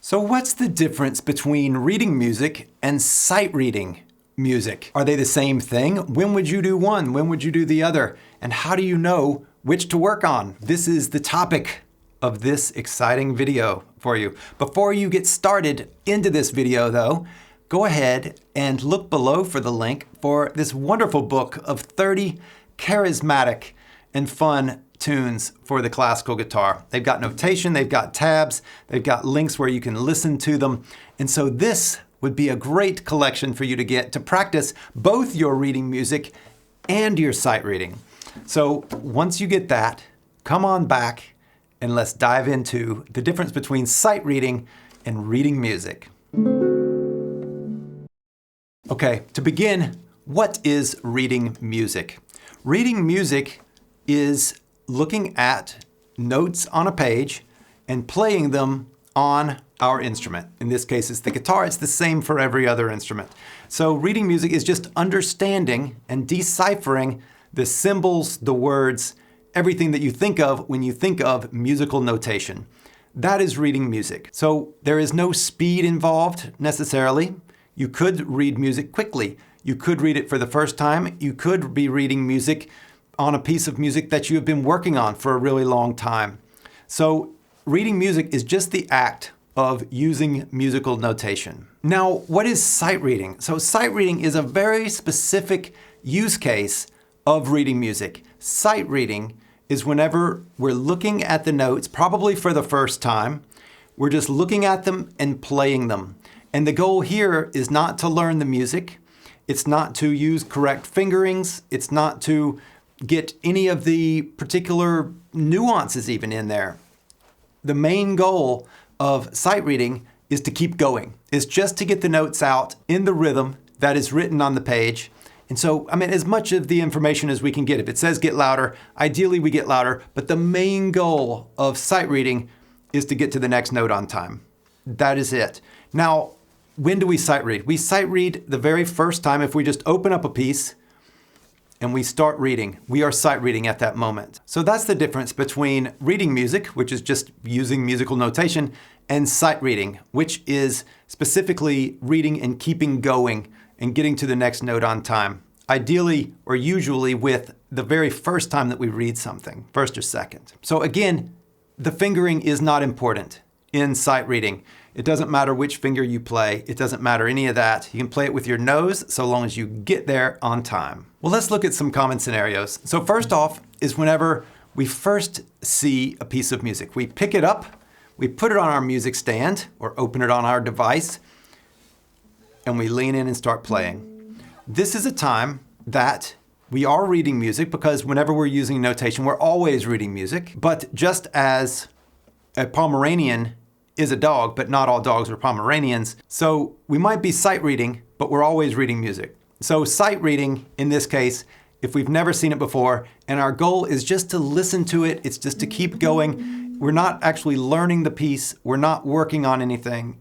So what's the difference between reading music and sight reading music? Are they the same thing? When would you do one? When would you do the other? And how do you know which to work on? This is the topic of this exciting video for you. Before you get started into this video though, go ahead and look below for the link for this wonderful book of 30 charismatic and fun tunes for the classical guitar. They've got notation, they've got tabs, they've got links where you can listen to them. And so this would be a great collection for you to get to practice both your reading music and your sight reading. So once you get that, come on back and let's dive into the difference between sight reading and reading music. Okay, to begin, what is reading music? Reading music is looking at notes on a page and playing them on our instrument. In this case, it's the guitar. It's the same for every other instrument. So reading music is just understanding and deciphering the symbols, the words, everything that you think of when you think of musical notation. That is reading music. So there is no speed involved necessarily. You could read music quickly. You could read it for the first time. You could be reading music on a piece of music that you have been working on for a really long time. So reading music is just the act of using musical notation. Now, what is sight reading? So sight reading is a very specific use case of reading music. Sight reading is whenever we're looking at the notes, probably for the first time, we're just looking at them and playing them. And the goal here is not to learn the music. It's not to use correct fingerings. It's not to get any of the particular nuances even in there. The main goal of sight reading is to keep going. It's just to get the notes out in the rhythm that is written on the page. And so, as much of the information as we can get. If it says get louder, ideally we get louder, but the main goal of sight reading is to get to the next note on time. That is it. Now, when do we sight read? We sight read the very first time if we just open up a piece and we start reading. We are sight reading at that moment. So that's the difference between reading music, which is just using musical notation, and sight reading, which is specifically reading and keeping going and getting to the next note on time. Ideally, or usually with the very first time that we read something, first or second. So again, the fingering is not important in sight reading. It doesn't matter which finger you play. It doesn't matter any of that. You can play it with your nose so long as you get there on time. Well, let's look at some common scenarios. So first off is whenever we first see a piece of music. We pick it up, we put it on our music stand or open it on our device, and we lean in and start playing. This is a time that we are reading music because whenever we're using notation, we're always reading music. But just as a Pomeranian is a dog, but not all dogs are Pomeranians. So we might be sight reading, but we're always reading music. So sight reading, in this case, if we've never seen it before, and our goal is just to listen to it, it's just to keep going. We're not actually learning the piece. We're not working on anything.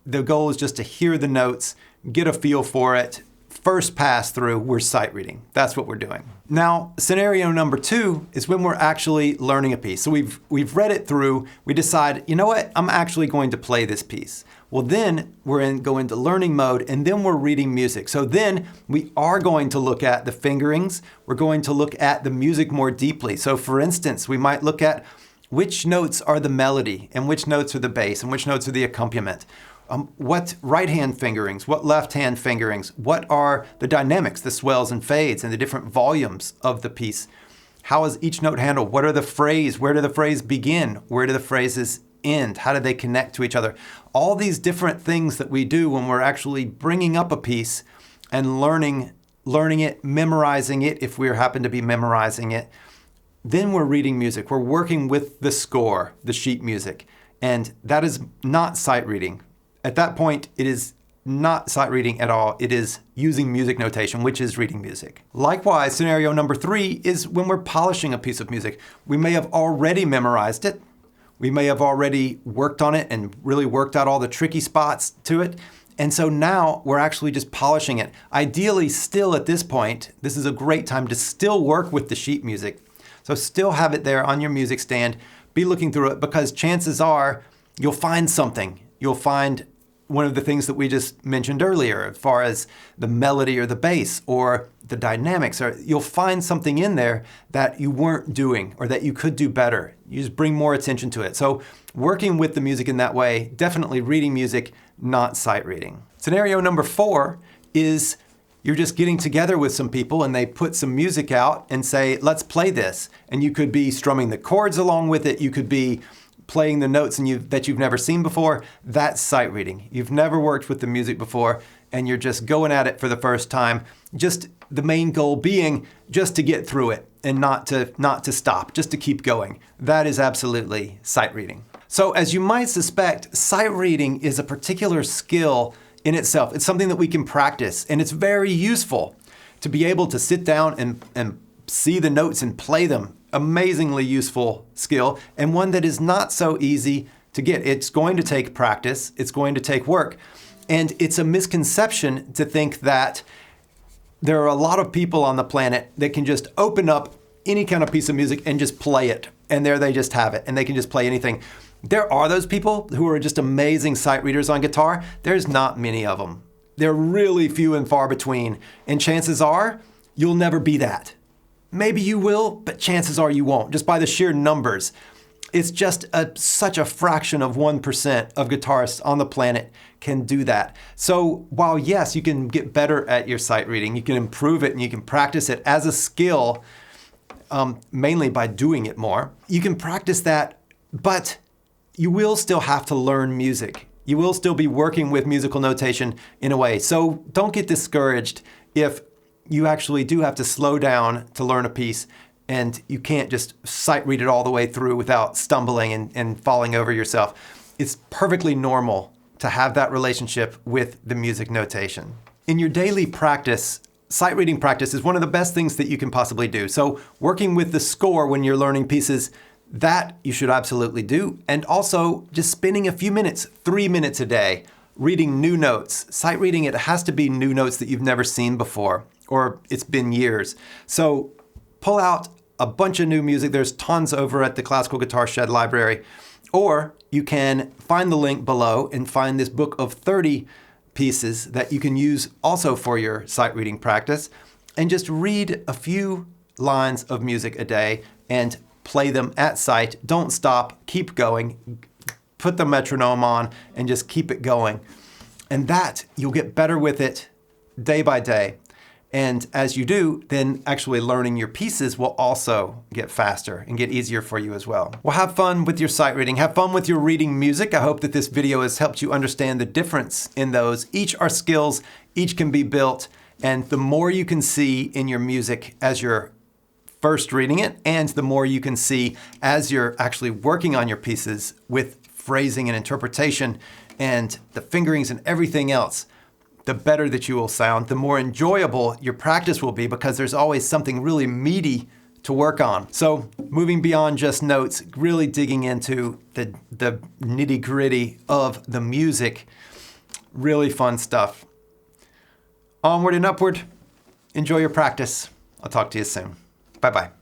The goal is just to hear the notes, get a feel for it. First pass through, we're sight reading. That's what we're doing. Now, scenario number 2 is when we're actually learning a piece. So we've read it through, we decide, you know what, I'm actually going to play this piece. Well, then go into learning mode, and then we're reading music. So then we are going to look at the fingerings. We're going to look at the music more deeply. So for instance, we might look at which notes are the melody, and which notes are the bass, and which notes are the accompaniment. What right-hand fingerings, what left-hand fingerings, what are the dynamics, the swells and fades, and the different volumes of the piece? How is each note handled? What are the phrase? Where do the phrase begin? Where do the phrases end? How do they connect to each other? All these different things that we do when we're actually bringing up a piece and learning it, memorizing it, if we happen to be memorizing it. Then we're reading music. We're working with the score, the sheet music, and that is not sight reading. At that point, it is not sight reading at all. It is using music notation, which is reading music. Likewise, scenario number 3 is when we're polishing a piece of music. We may have already memorized it. We may have already worked on it and really worked out all the tricky spots to it. And so now we're actually just polishing it. Ideally, still at this point, this is a great time to still work with the sheet music. So still have it there on your music stand. Be looking through it because chances are you'll find something you'll find one of the things that we just mentioned earlier, as far as the melody or the bass or the dynamics, or you'll find something in there that you weren't doing or that you could do better. You just bring more attention to it. So working with the music in that way, definitely reading music, not sight reading. Scenario number 4 is you're just getting together with some people and they put some music out and say, let's play this. And you could be strumming the chords along with it. You could be playing the notes that you've never seen before. That's sight reading. You've never worked with the music before and you're just going at it for the first time. Just the main goal being just to get through it and not to stop, just to keep going. That is absolutely sight reading. So as you might suspect, sight reading is a particular skill in itself. It's something that we can practice, and it's very useful to be able to sit down and see the notes and play them. Amazingly useful skill, and one that is not so easy to get. It's going to take practice, it's going to take work, and it's a misconception to think that there are a lot of people on the planet that can just open up any kind of piece of music and just play it, and there they just have it, and they can just play anything. There are those people who are just amazing sight readers on guitar. There's not many of them. They're really few and far between, and chances are you'll never be that. Maybe you will, but chances are you won't, just by the sheer numbers. It's just such a fraction of 1% of guitarists on the planet can do that. So while yes, you can get better at your sight reading, you can improve it and you can practice it as a skill, mainly by doing it more. You can practice that, but you will still have to learn music. You will still be working with musical notation in a way. So don't get discouraged if you actually do have to slow down to learn a piece and you can't just sight read it all the way through without stumbling and falling over yourself. It's perfectly normal to have that relationship with the music notation. In your daily practice, sight reading practice is one of the best things that you can possibly do. So working with the score when you're learning pieces, that you should absolutely do. And also just spending a few minutes, 3 minutes a day, reading new notes. Sight reading, it has to be new notes that you've never seen before, or it's been years. So pull out a bunch of new music. There's tons over at the Classical Guitar Shed library. Or you can find the link below and find this book of 30 pieces that you can use also for your sight reading practice, and just read a few lines of music a day and play them at sight. Don't stop, keep going. Put the metronome on and just keep it going. And that, you'll get better with it day by day. And as you do, then actually learning your pieces will also get faster and get easier for you as well. Well, have fun with your sight reading. Have fun with your reading music. I hope that this video has helped you understand the difference in those. Each are skills, each can be built. And the more you can see in your music as you're first reading it, and the more you can see as you're actually working on your pieces with phrasing and interpretation and the fingerings and everything else, the better that you will sound, the more enjoyable your practice will be, because there's always something really meaty to work on. So moving beyond just notes, really digging into the nitty-gritty of the music, really fun stuff. Onward and upward. Enjoy your practice. I'll talk to you soon. Bye-bye.